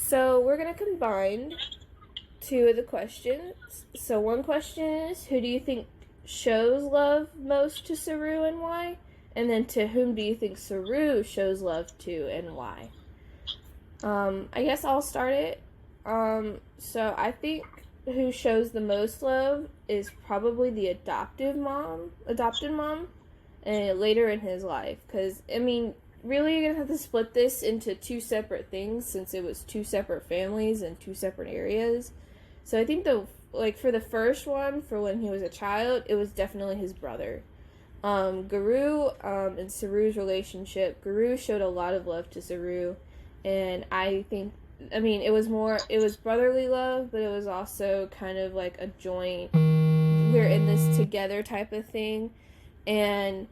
So we're gonna combine two of the questions. So one question is, who do you think shows love most to Saru and why? And then to whom do you think Saru shows love to and why? I guess I'll start it. So I think who shows the most love is probably the adopted mom, and later in his life. Because, I mean, really you're gonna have to split this into two separate things since it was two separate families and two separate areas. So I think for the first one, for when he was a child, it was definitely his brother. Guru and Saru's relationship, Guru showed a lot of love to Saru, and it was brotherly love, but it was also kind of like a joint, we're in this together type of thing, and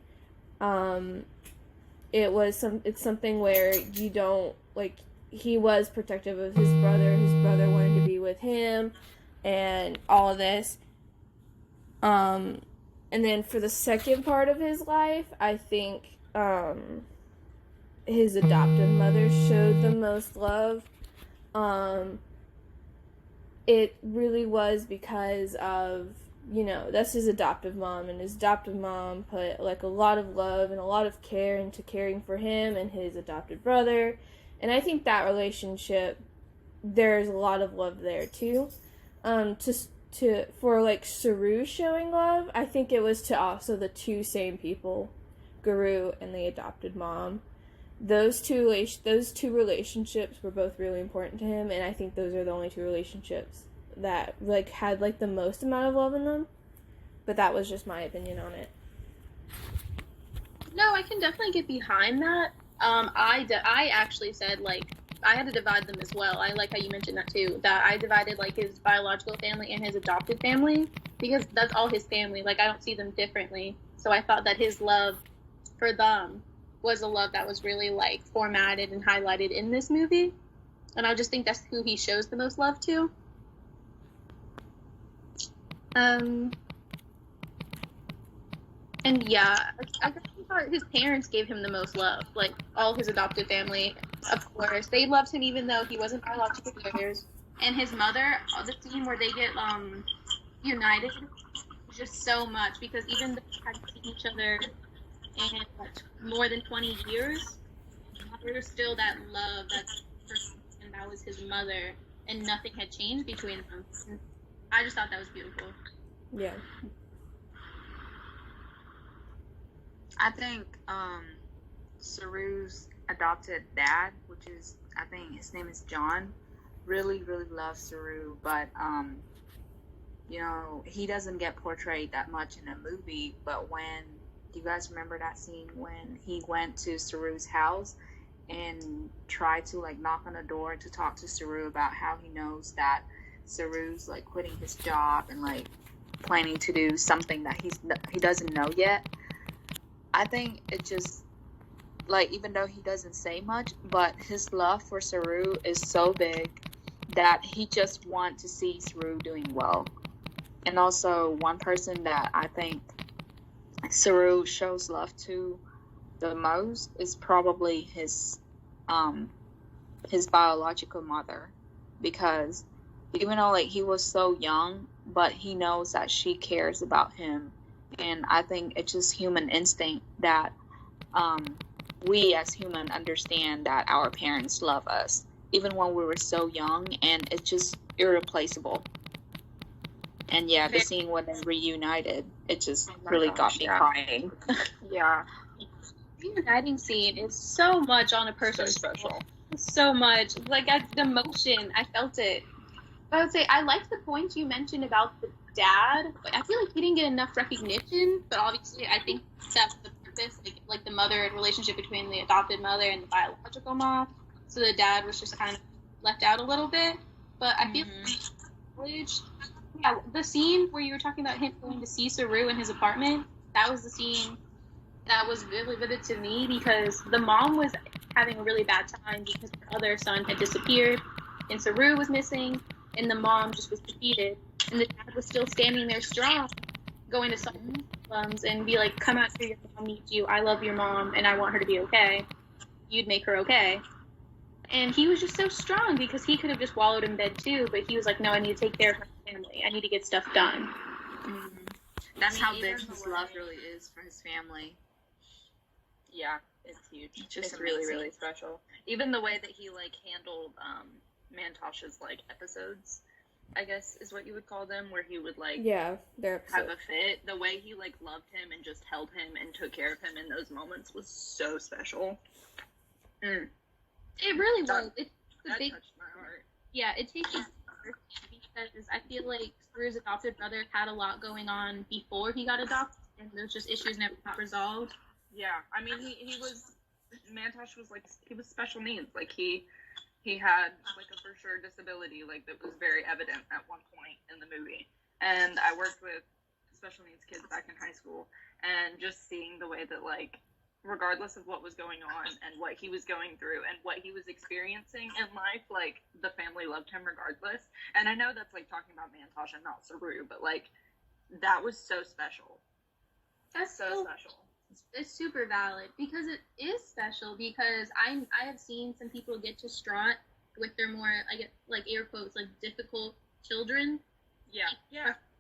it's something where you don't, like, he was protective of his brother wanted to be with him, and all of this, and then for the second part of his life, I think his adoptive mother showed the most love. It really was because of, that's his adoptive mom, and his adoptive mom put like a lot of love and a lot of care into caring for him and his adopted brother. And I think that relationship, there's a lot of love there too. For like Saru showing love, I think it was to also the two same people, Guru and the adopted mom. Those two relationships were both really important to him, and I think those are the only two relationships that like had like the most amount of love in them. But that was just my opinion on it. No, I can definitely get behind that. I actually said, like, I had to divide them as well. I like how you mentioned that too, that I divided like his biological family and his adopted family, because that's all his family. Like, I don't see them differently. So I thought that his love for them was a love that was really like formatted and highlighted in this movie. And I just think that's who he shows the most love to. And yeah, I thought his parents gave him the most love. Like, all his adopted family, of course, they loved him even though he wasn't biologically theirs. And his mother, the scene where they get united, just so much, because even though they hadn't seen each other in more than 20 years, there was still that love, and that was his mother, and nothing had changed between them. And I just thought that was beautiful. Yeah. I think Saru's adopted dad, which is, I think his name is John, really, really loves Saru, but he doesn't get portrayed that much in the movie. But do you guys remember that scene when he went to Saru's house and tried to like knock on the door to talk to Saru about how he knows that Saru's like quitting his job and like planning to do something that he doesn't know yet? I think it just, like, even though he doesn't say much, but his love for Saru is so big that he just wants to see Saru doing well. And also, one person that I think Saru shows love to the most is probably his biological mother, because even though like he was so young, but he knows that she cares about him. And I think it's just human instinct that we as humans understand that our parents love us, even when we were so young, and it's just irreplaceable. And yeah, the scene when they reunited, it just really got me crying. Yeah. The reuniting scene is so much on a person's special. So much. Like, the emotion, I felt it. I would say I liked the point you mentioned about the dad, but I feel like he didn't get enough recognition. But obviously, I think that's the purpose, like the mother relationship between the adopted mother and the biological mom. So the dad was just kind of left out a little bit. But I feel like the scene where you were talking about him going to see Saru in his apartment, that was the scene that was really vivid to me, because the mom was having a really bad time because her other son had disappeared and Saru was missing, and the mom just was defeated, and the dad was still standing there strong, going to someone's and be like, come out here, your mom needs you, I love your mom, and I want her to be okay. You'd make her okay. And he was just so strong because he could have just wallowed in bed too, but he was like, no, I need to take care of my family. I need to get stuff done. Mm-hmm. That's how big his love really is for his family. Yeah, it's huge. It's just really, really special. Even the way that he, like, handled Mantosh's, like, episodes, I guess is what you would call them, where he would, like, have a fit. The way he, like, loved him and just held him and took care of him in those moments was so special. It really was. That touched my heart. Yeah, it takes me because I feel like Saru's adopted brother had a lot going on before he got adopted, and those just issues never got resolved. Yeah, I mean, Mantosh was, like, he was special needs. Like, he had, like, a for sure disability, like, that was very evident at one point in the movie. And I worked with special needs kids back in high school, and just seeing the way that, like, regardless of what was going on and what he was going through and what he was experiencing in life, like, the family loved him regardless. And I know that's, like, talking about Mantosh and not Saru, but, like, that was so special. That's so special. It's super valid because it is special because I have seen some people get distraught with their more, I get, like, air quotes, like, difficult children. Yeah.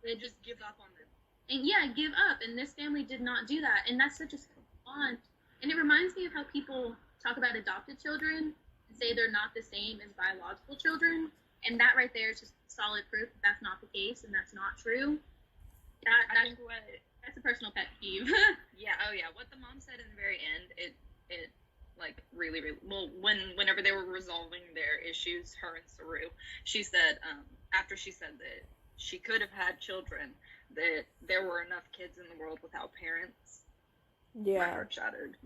They just give up on them. And give up. And this family did not do that. And that's such a bond. And it reminds me of how people talk about adopted children and say they're not the same as biological children. And that right there is just solid proof that that's not the case and that's not true. That's a personal pet peeve. What the mom said in the very end, it like, really, really, well, whenever they were resolving their issues, her and Saru, she said, after she said that she could have had children, that there were enough kids in the world without parents. Yeah. My heart shattered.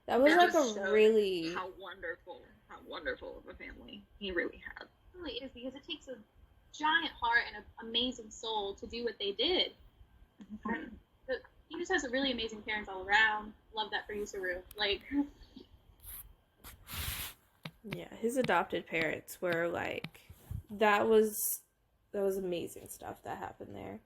That was, like, a really... How wonderful of a family he really had. It really is, because it takes a giant heart and an amazing soul to do what they did. Mm-hmm. He just has a really amazing parents all around. Love that for you, Saru. Like... Yeah, his adopted parents were, like... That was amazing stuff that happened there.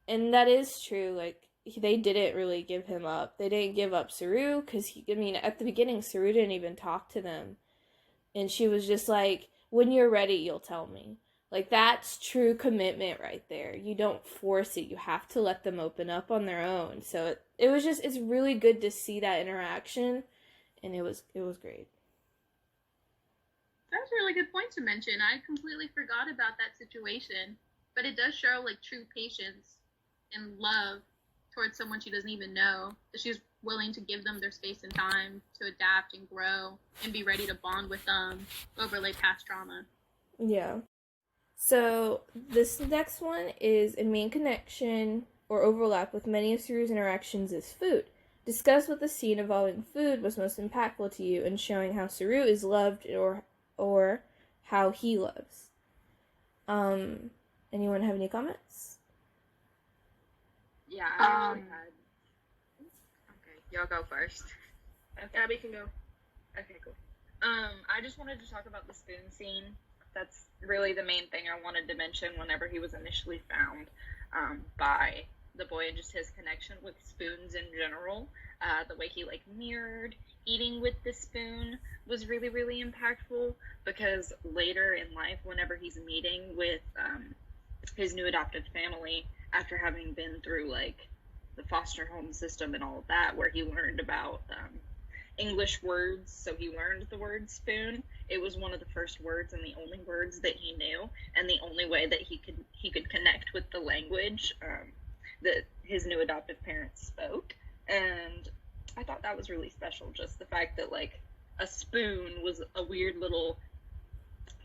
And that is true, like, they didn't really give him up. They didn't give up Saru, because, at the beginning, Saru didn't even talk to them. And she was just like, when you're ready, you'll tell me. Like, that's true commitment right there. You don't force it. You have to let them open up on their own. So it's really good to see that interaction, and it was great. That's a really good point to mention. I completely forgot about that situation. But it does show, like, true patience and love towards someone she doesn't even know. That she's willing to give them their space and time to adapt and grow and be ready to bond with them over, like, past trauma. Yeah. So this next one is a main connection or overlap with many of Saru's interactions is food. Discuss what the scene involving food was most impactful to you in showing how Saru is loved or how he loves. Anyone have any comments? Yeah, I actually had... Okay, y'all go first. Okay. Abby can go. Okay, cool. I just wanted to talk about the spoon scene. That's really the main thing I wanted to mention whenever he was initially found by the boy, and just his connection with spoons in general. The way he, like, mirrored eating with the spoon was really, really impactful, because later in life, whenever he's meeting with his new adopted family, after having been through, like, the foster home system and all of that, where he learned about English words, so he learned the word spoon. It was one of the first words and the only words that he knew, and the only way that he could connect with the language that his new adoptive parents spoke. And I thought that was really special, just the fact that, like, a spoon was a weird little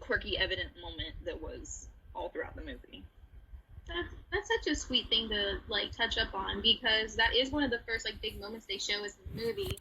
quirky, evident moment that was all throughout the movie. That's such a sweet thing to, like, touch up on, because that is one of the first, like, big moments they show us in the movie.